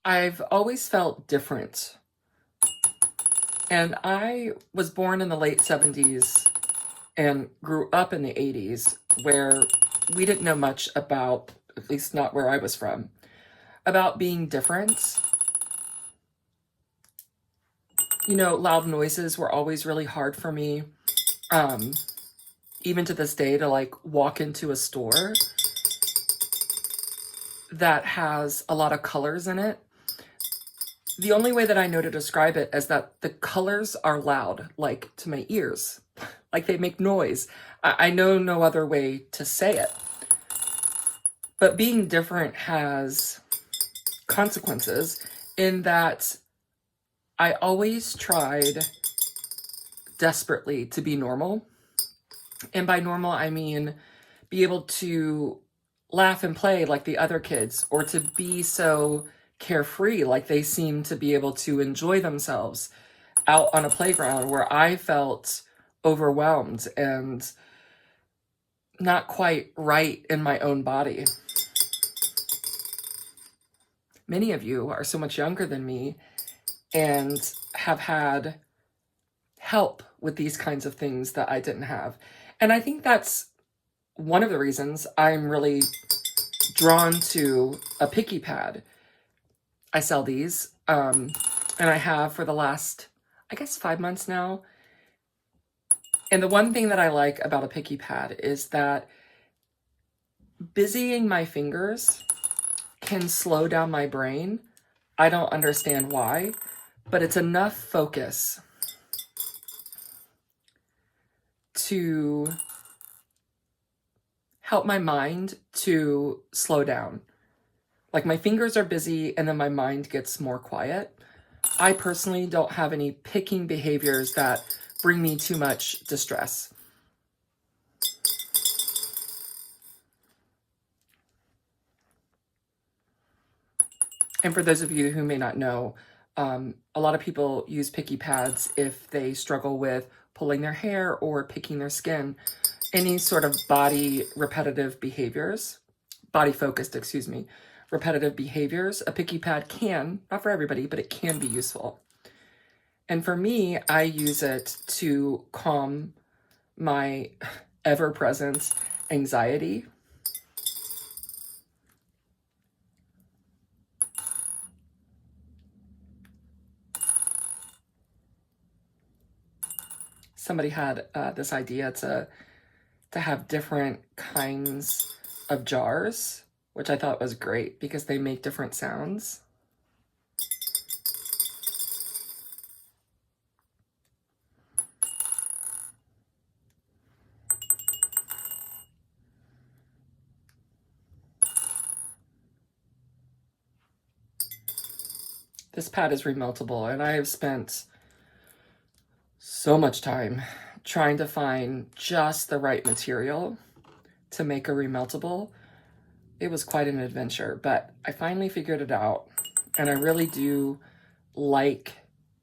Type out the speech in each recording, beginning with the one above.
I've always felt different. And I was born in the late 70s and grew up in the 80s where we didn't know much about, at least not where I was from, about being different. You know, loud noises were always really hard for me. Even to this day, to like walk into a store that has a lot of colors in it. The only way that I know to describe it is that the colors are loud, like to my ears, like they make noise. I know no other way to say it. But being different has consequences in that I always tried desperately to be normal. And by normal, I mean be able to laugh and play like the other kids, or to be so carefree like they seem to be able to enjoy themselves out on a playground, where I felt overwhelmed and not quite right in my own body. Many of you are so much younger than me and have had help with these kinds of things that I didn't have. And I think that's one of the reasons I'm really drawn to a picky pad. I sell these, and I have for the last, I guess, 5 months now. And the one thing that I like about a picky pad is that busying my fingers can slow down my brain. I don't understand why, but it's enough focus to help my mind to slow down. Like my fingers are busy and then my mind gets more quiet. I personally don't have any picking behaviors that bring me too much distress. And for those of you who may not know, a lot of people use picky pads if they struggle with pulling their hair or picking their skin. Any sort of body repetitive behaviors, body focused, excuse me, repetitive behaviors, a picky pad can, not for everybody, but it can be useful. And for me, I use it to calm my ever-present anxiety. Somebody had this idea to have different kinds of jars, which I thought was great because they make different sounds. This pad is remeltable, and I have spent so much time trying to find just the right material to make a remeltable. It was quite an adventure, but I finally figured it out, and I really do like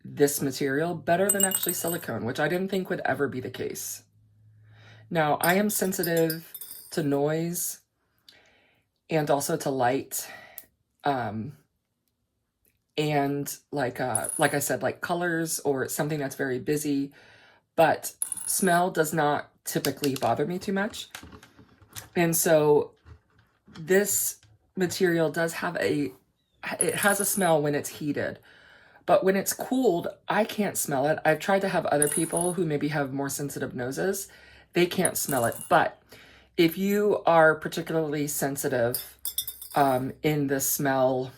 this material better than actually silicone, which I didn't think would ever be the case. Now, I am sensitive to noise and also to light, and like I said, like colors or something that's very busy, but smell does not typically bother me too much. And so this material does have it has a smell when it's heated, but when it's cooled, I can't smell it. I've tried to have other people who maybe have more sensitive noses, they can't smell it. But if you are particularly sensitive in the smell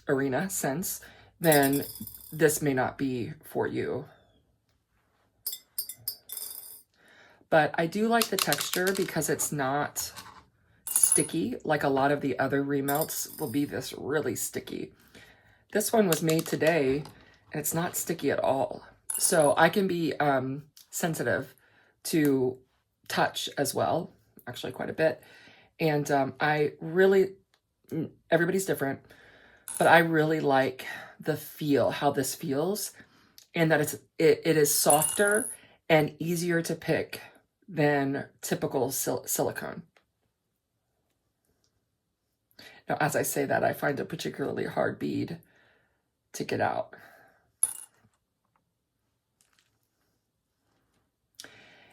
arena sense, then this may not be for you. But I do like the texture because it's not sticky like a lot of the other remelts will be this really sticky. This one was made today and it's not sticky at all. So I can be sensitive to touch as well, actually quite a bit. And I really, everybody's different, but I really like the feel, how this feels, and that it is softer and easier to pick than typical silicone. Now, as I say that, I find a particularly hard bead to get out.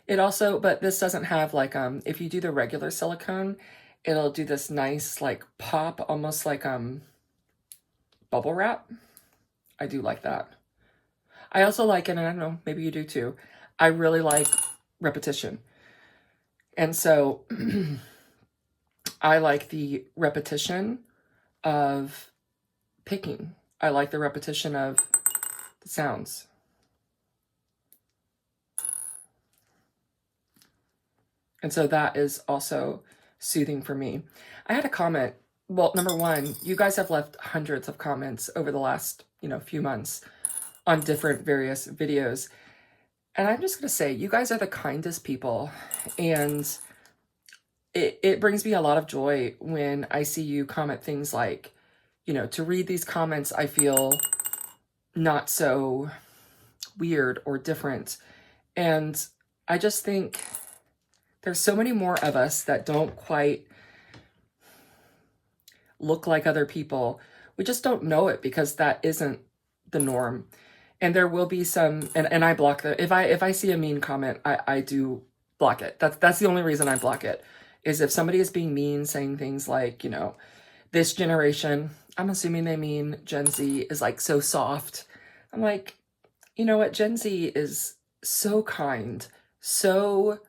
It also, but this doesn't have like, if you do the regular silicone, it'll do this nice like pop, almost like bubble wrap. I do like that. I also like, and I don't know, maybe you do too, I really like repetition. And so I like the repetition of picking. I like the repetition of the sounds. And so that is also soothing for me. I had a comment. Well, number one, you guys have left hundreds of comments over the last, few months on different various videos. And I'm just going to say, you guys are the kindest people. And it brings me a lot of joy when I see you comment things like, to read these comments, I feel not so weird or different. And I just think there's so many more of us that don't quite look like other people. We just don't know it because that isn't the norm. And there will be some, and I block the, if I see a mean comment, I do block it. That's the only reason I block it, is if somebody is being mean, saying things like, this generation, I'm assuming they mean Gen Z, is like so soft. I'm like, you know what? Gen Z is so kind, so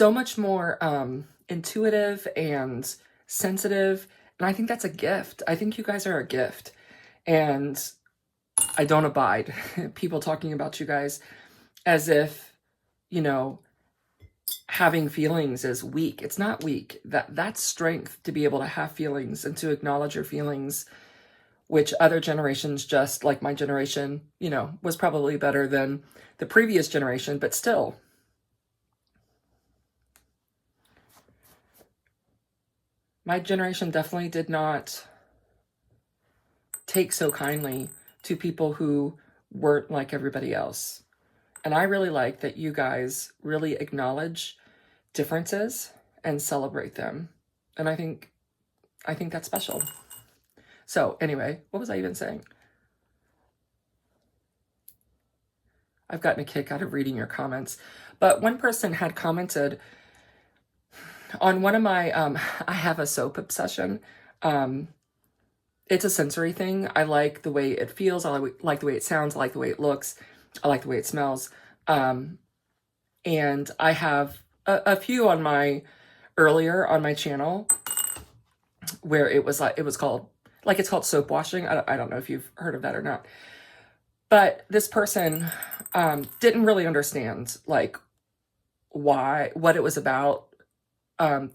much more intuitive and sensitive. And I think that's a gift. I think you guys are a gift. And I don't abide people talking about you guys as if, having feelings is weak. It's not weak. That's strength, to be able to have feelings and to acknowledge your feelings, which other generations, just like my generation, was probably better than the previous generation, but still. My generation definitely did not take so kindly to people who weren't like everybody else. And I really like that you guys really acknowledge differences and celebrate them. And I think that's special. So anyway, what was I even saying? I've gotten a kick out of reading your comments. But one person had commented on one of my, I have a soap obsession. It's a sensory thing. I like the way it feels. I like the way it sounds. I like the way it looks. I like the way it smells. And I have a few on my channel where it's called soap washing. I don't know if you've heard of that or not. But this person didn't really understand like what it was about.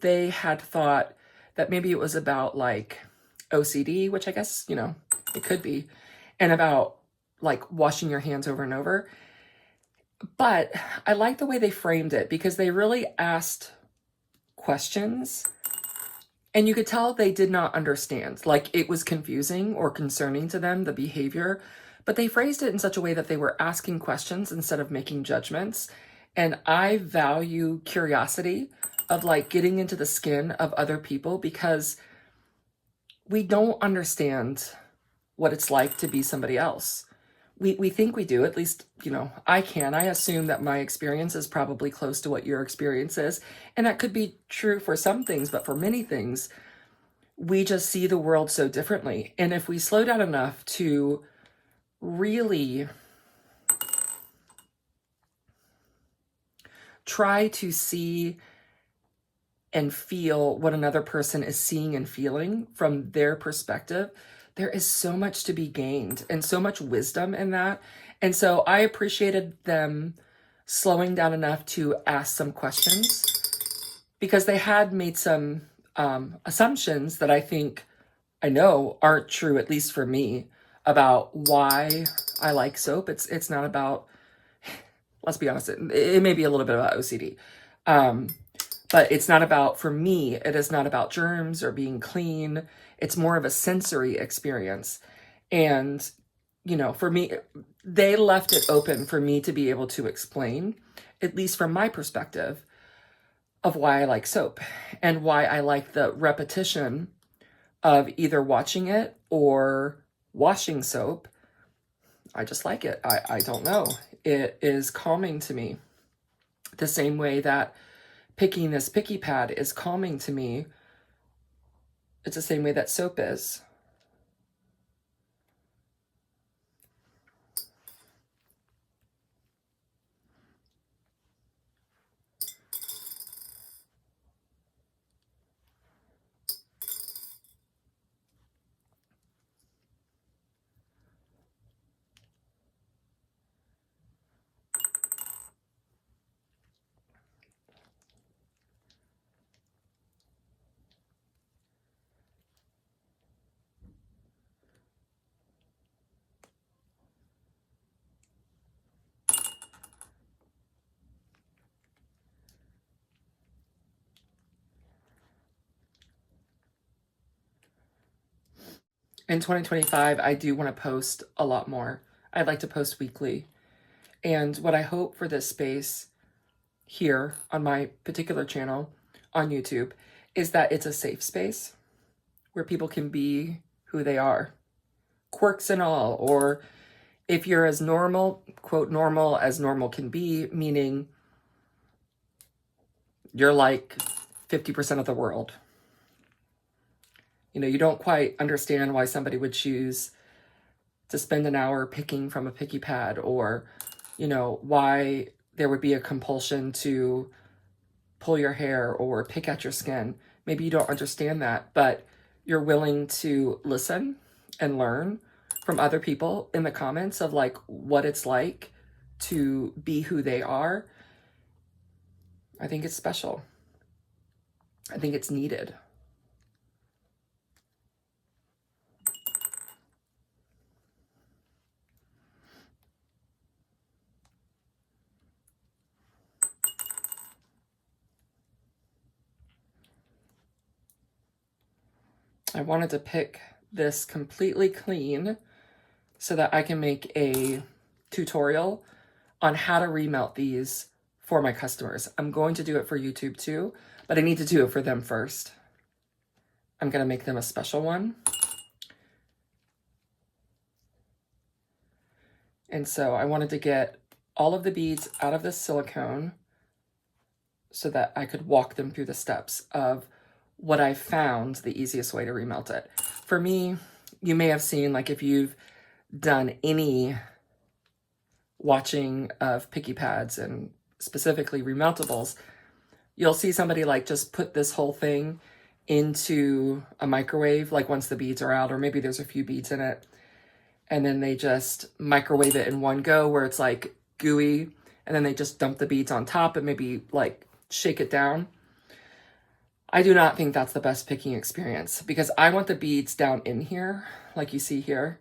They had thought that maybe it was about like OCD, which I guess, it could be, and about like washing your hands over and over. But I like the way they framed it because they really asked questions and you could tell they did not understand. Like it was confusing or concerning to them, the behavior, but they phrased it in such a way that they were asking questions instead of making judgments. And I value curiosity of like getting into the skin of other people because we don't understand what it's like to be somebody else. We think we do, at least, I assume that my experience is probably close to what your experience is. And that could be true for some things, but for many things, we just see the world so differently. And if we slow down enough to really try to see and feel what another person is seeing and feeling from their perspective, there is so much to be gained and so much wisdom in that. And so I appreciated them slowing down enough to ask some questions because they had made some assumptions that I know aren't true, at least for me, about why I like soap. It's not about, let's be honest, it may be a little bit about OCD. But it's not about, for me, it is not about germs or being clean. It's more of a sensory experience. And, for me, they left it open for me to be able to explain, at least from my perspective, of why I like soap and why I like the repetition of either watching it or washing soap. I just like it. I don't know. It is calming to me. The same way that picking this picky pad is calming to me. It's the same way that soap is. In 2025, I do want to post a lot more. I'd like to post weekly. And what I hope for this space here on my particular channel on YouTube is that it's a safe space where people can be who they are, quirks and all, or if you're as normal, quote, normal as normal can be, meaning you're like 50% of the world. You know, you don't quite understand why somebody would choose to spend an hour picking from a picky pad, or, you know, why there would be a compulsion to pull your hair or pick at your skin. Maybe you don't understand that, but you're willing to listen and learn from other people in the comments of like what it's like to be who they are. I think it's special. I think it's needed. I wanted to pick this completely clean so that I can make a tutorial on how to remelt these for my customers. I'm going to do it for YouTube too, but I need to do it for them first. I'm going to make them a special one. And so I wanted to get all of the beads out of the silicone so that I could walk them through the steps of what I found the easiest way to remelt it. For me, you may have seen, like if you've done any watching of picky pads and specifically remeltables, you'll see somebody like just put this whole thing into a microwave, like once the beads are out, or maybe there's a few beads in it, and then they just microwave it in one go where it's like gooey, and then they just dump the beads on top and maybe like shake it down. I do not think that's the best picking experience because I want the beads down in here, like you see here.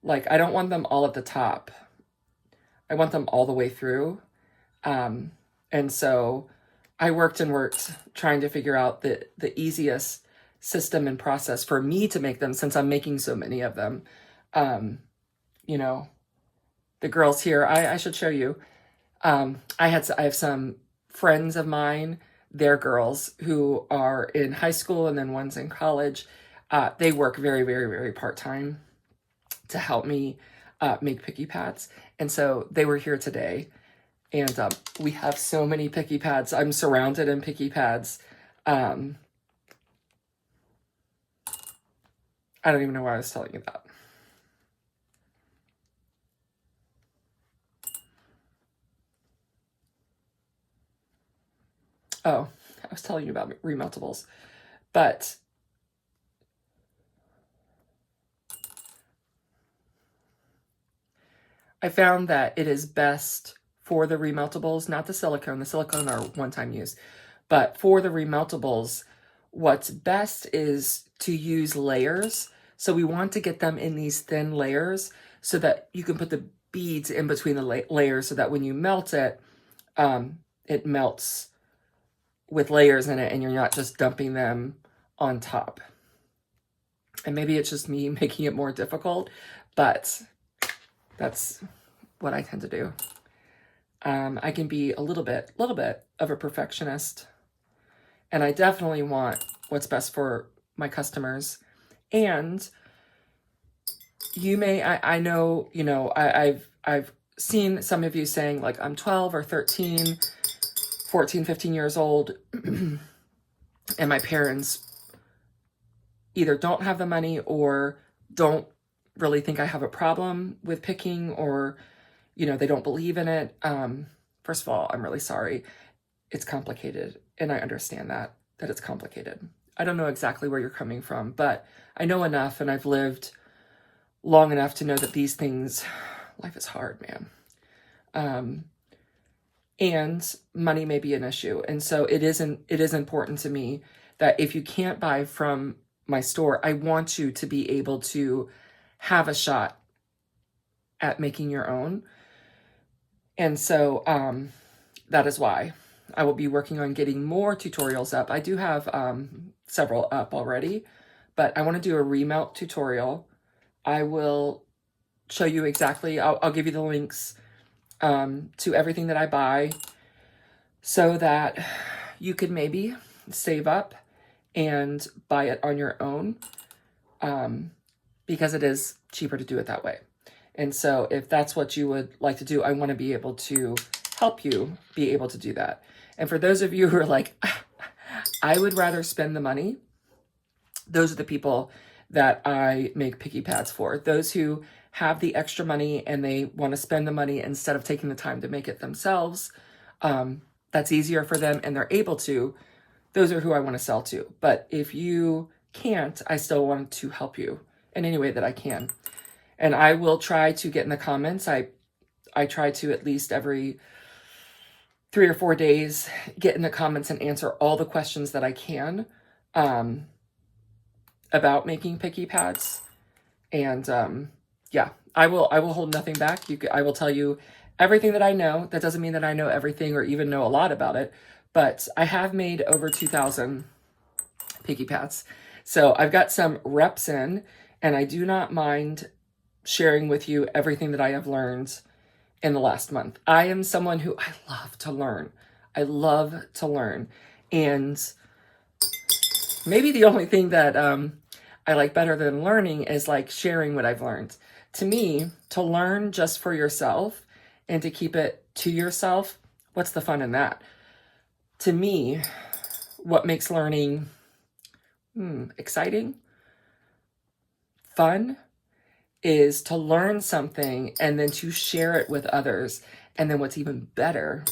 Like, I don't want them all at the top. I want them all the way through. And so I worked and worked trying to figure out the easiest system and process for me to make them, since I'm making so many of them. You know, the girls here, I should show you. I have some friends of mine, they're girls who are in high school and then one's in college. They work very, very, very part-time to help me make picky pads. And so they were here today, and we have so many picky pads. I'm surrounded in picky pads. I don't even know why I was telling you that. Oh, I was telling you about remeltables, but I found that it is best for the remeltables, not the silicone are one-time use, but for the remeltables, what's best is to use layers. So we want to get them in these thin layers so that you can put the beads in between the layers so that when you melt it, it melts with layers in it and you're not just dumping them on top. And maybe it's just me making it more difficult, but that's what I tend to do. I can be a little bit of a perfectionist, and I definitely want what's best for my customers. And you may, I know, you know, I've seen some of you saying like, I'm 12 or 13, 14, 15 years old, and my parents either don't have the money or don't really think I have a problem with picking, or, you know, they don't believe in it. First of all, I'm really sorry. It's complicated, and I understand that it's complicated. I don't know exactly where you're coming from, but I know enough, and I've lived long enough to know that these things, life is hard, man. And money may be an issue. And so it is important to me that if you can't buy from my store, I want you to be able to have a shot at making your own. And so that is why I will be working on getting more tutorials up. I do have several up already, but I want to do a remelt tutorial. I will show you exactly, I'll give you the links to everything that I buy so that you could maybe save up and buy it on your own, because it is cheaper to do it that way. And so if that's what you would like to do, I want to be able to help you be able to do that. And for those of you who are like, I would rather spend the money, those are the people that I make picky pads for. Those who have the extra money and they want to spend the money instead of taking the time to make it themselves. That's easier for them and they're able to. Those are who I want to sell to. But if you can't, I still want to help you in any way that I can. And I will try to get in the comments. I try to at least every 3 or 4 days get in the comments and answer all the questions that I can about making picky pads. And yeah, I will hold nothing back. I will tell you everything that I know. That doesn't mean that I know everything or even know a lot about it, but I have made over 2,000 picky pads. So I've got some reps in, and I do not mind sharing with you everything that I have learned in the last month. I am someone who I love to learn. I love to learn. And maybe the only thing that I like better than learning is like sharing what I've learned. To me, to learn just for yourself and to keep it to yourself, what's the fun in that? To me, what makes learning exciting, fun, is to learn something and then to share it with others. And then what's even better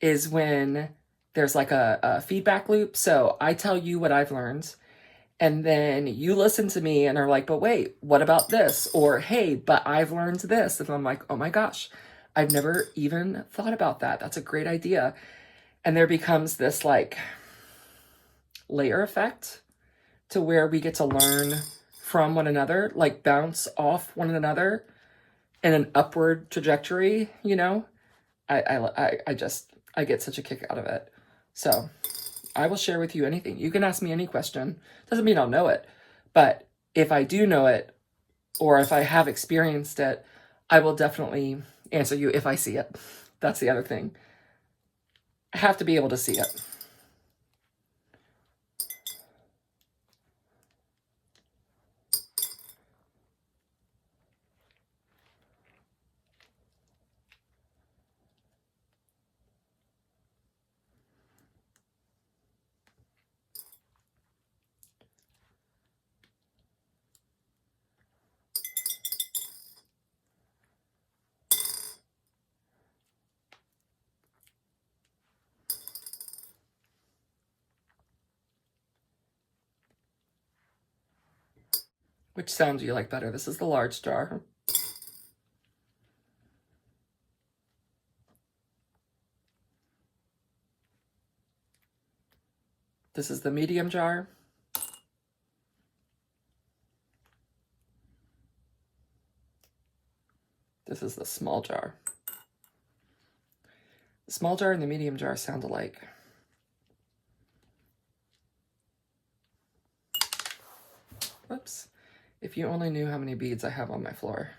is when there's like a feedback loop. So I tell you what I've learned, and then you listen to me and are like, but wait, what about this? Or, hey, but I've learned this. And I'm like, oh my gosh, I've never even thought about that. That's a great idea. And there becomes this like layer effect to where we get to learn from one another, like bounce off one another in an upward trajectory, you know? I get such a kick out of it. So I will share with you anything. You can ask me any question. Doesn't mean I'll know it, but if I do know it, or if I have experienced it, I will definitely answer you if I see it. That's the other thing. I have to be able to see it. Which sound do you like better? This is the large jar. This is the medium jar. This is the small jar. The small jar and the medium jar sound alike. Whoops. If you only knew how many beads I have on my floor.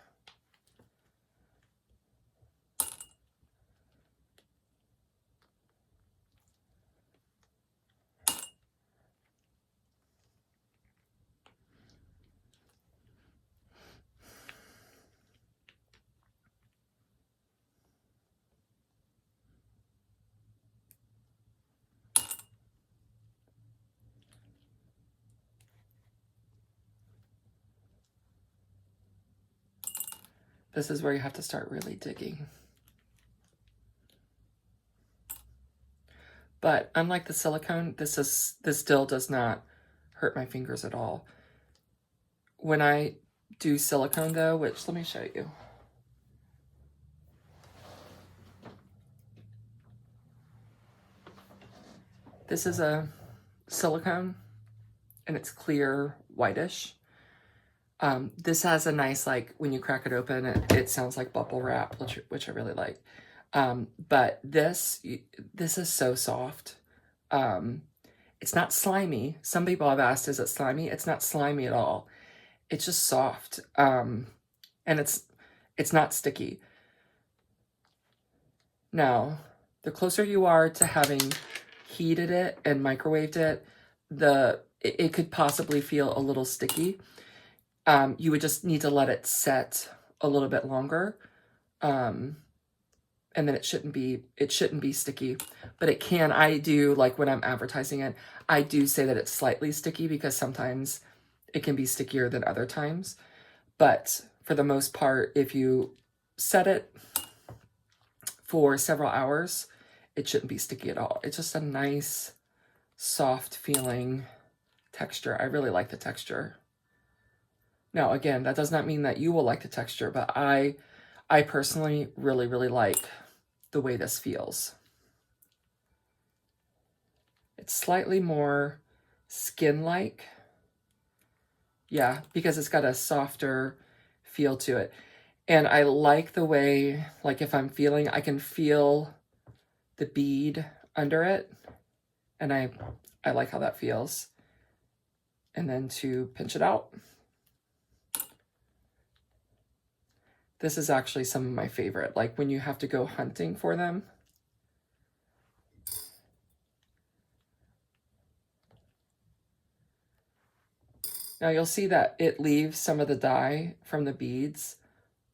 This is where you have to start really digging. But unlike the silicone, this still does not hurt my fingers at all. When I do silicone though, which let me show you. This is a silicone and it's clear whitish. This has a nice, like when you crack it open, it sounds like bubble wrap, which I really like. But this is so soft. It's not slimy. Some people have asked, is it slimy? It's not slimy at all. It's just soft. And it's not sticky. Now, the closer you are to having heated it and microwaved it, it could possibly feel a little sticky. You would just need to let it set a little bit longer. And then it shouldn't be sticky, but it can. I do, like when I'm advertising it, I do say that it's slightly sticky because sometimes it can be stickier than other times. But for the most part, if you set it for several hours, it shouldn't be sticky at all. It's just a nice, soft feeling texture. I really like the texture. Now, again, that does not mean that you will like the texture, but I personally really, really like the way this feels. It's slightly more skin-like. Yeah, because it's got a softer feel to it. And I like the way, like if I'm feeling, I can feel the bead under it. And I like how that feels. And then to pinch it out. This is actually some of my favorite, like when you have to go hunting for them. Now you'll see that it leaves some of the dye from the beads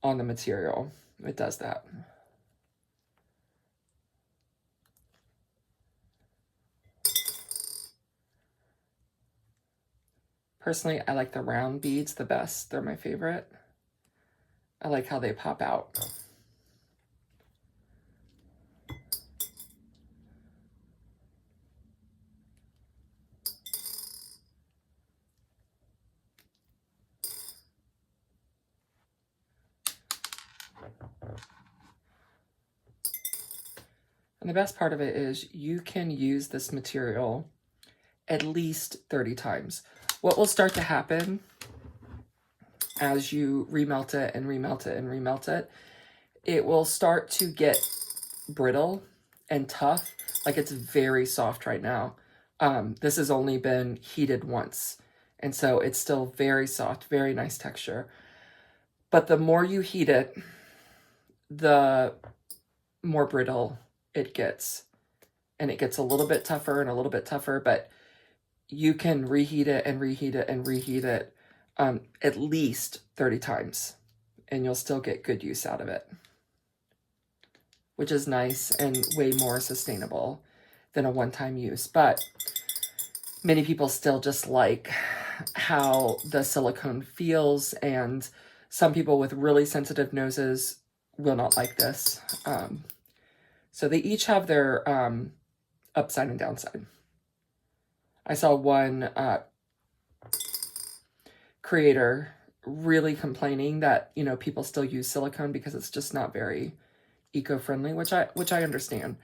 on the material. It does that. Personally, I like the round beads the best. They're my favorite. I like how they pop out. And the best part of it is you can use this material at least 30 times. What will start to happen as you remelt it and remelt it and remelt it, it will start to get brittle and tough. Like it's very soft right now. This has only been heated once. And so it's still very soft, very nice texture. But the more you heat it, the more brittle it gets. And it gets a little bit tougher and a little bit tougher, but you can reheat it and reheat it and reheat it at least 30 times. And you'll still get good use out of it. Which is nice and way more sustainable than a one-time use. But many people still just like how the silicone feels, and some people with really sensitive noses will not like this. So they each have their upside and downside. I saw one creator really complaining that, you know, people still use silicone because it's just not very eco-friendly, which I understand.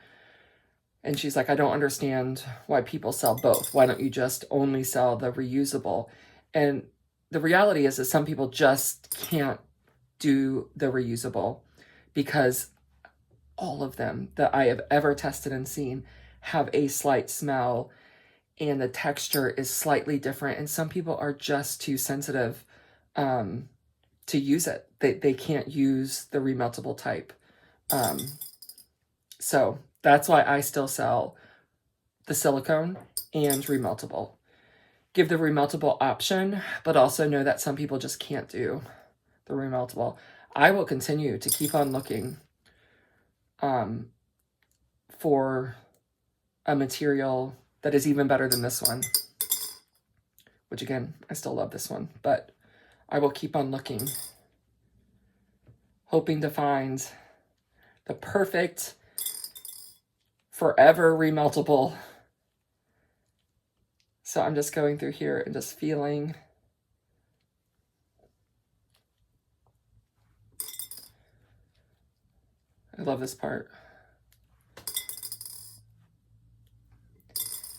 And she's like, I don't understand why people sell both. Why don't you just only sell the reusable? And the reality is that some people just can't do the reusable because all of them that I have ever tested and seen have a slight smell and the texture is slightly different. And some people are just too sensitive to use it. They can't use the remeltable type. So that's why I still sell the silicone and remeltable. Give the remeltable option, but also know that some people just can't do the remeltable. I will continue to keep on looking for a material that is even better than this one, which again, I still love this one, but I will keep on looking. hoping to find the perfect forever remeltable. So I'm just going through here and just feeling. I love this part.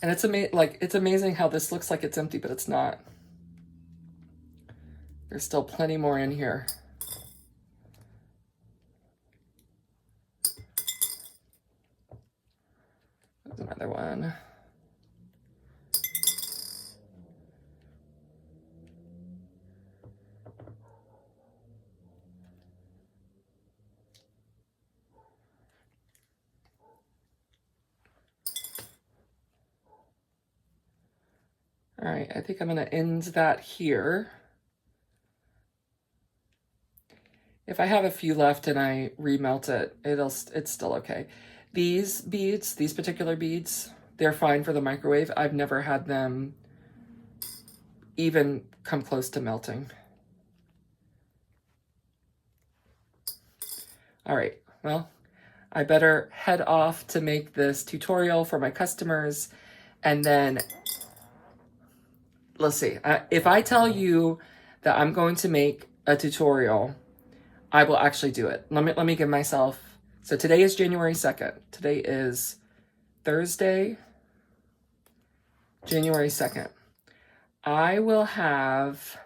And it's amazing how this looks like it's empty, but it's not. There's still plenty more in here. There's another one. All right, I think I'm going to end that here. If I have a few left and I remelt it, it's still okay. These beads, these particular beads, they're fine for the microwave. I've never had them even come close to melting. All right, well, I better head off to make this tutorial for my customers, and then let's see. If I tell you that I'm going to make a tutorial, I will actually do it. Let me give myself. So today is January 2nd. Today is Thursday, January 2nd. I will have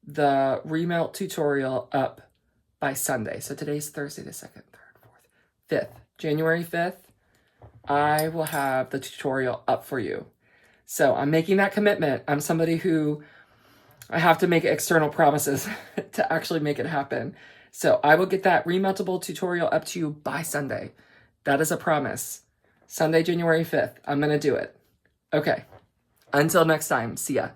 the remelt tutorial up by Sunday. So today's Thursday the 2nd, 3rd, 4th, 5th. January 5th, I will have the tutorial up for you. So I'm making that commitment. I'm somebody who I have to make external promises to actually make it happen. So I will get that remeltable tutorial up to you by Sunday. That is a promise. Sunday, January 5th. I'm going to do it. Okay. Until next time. See ya.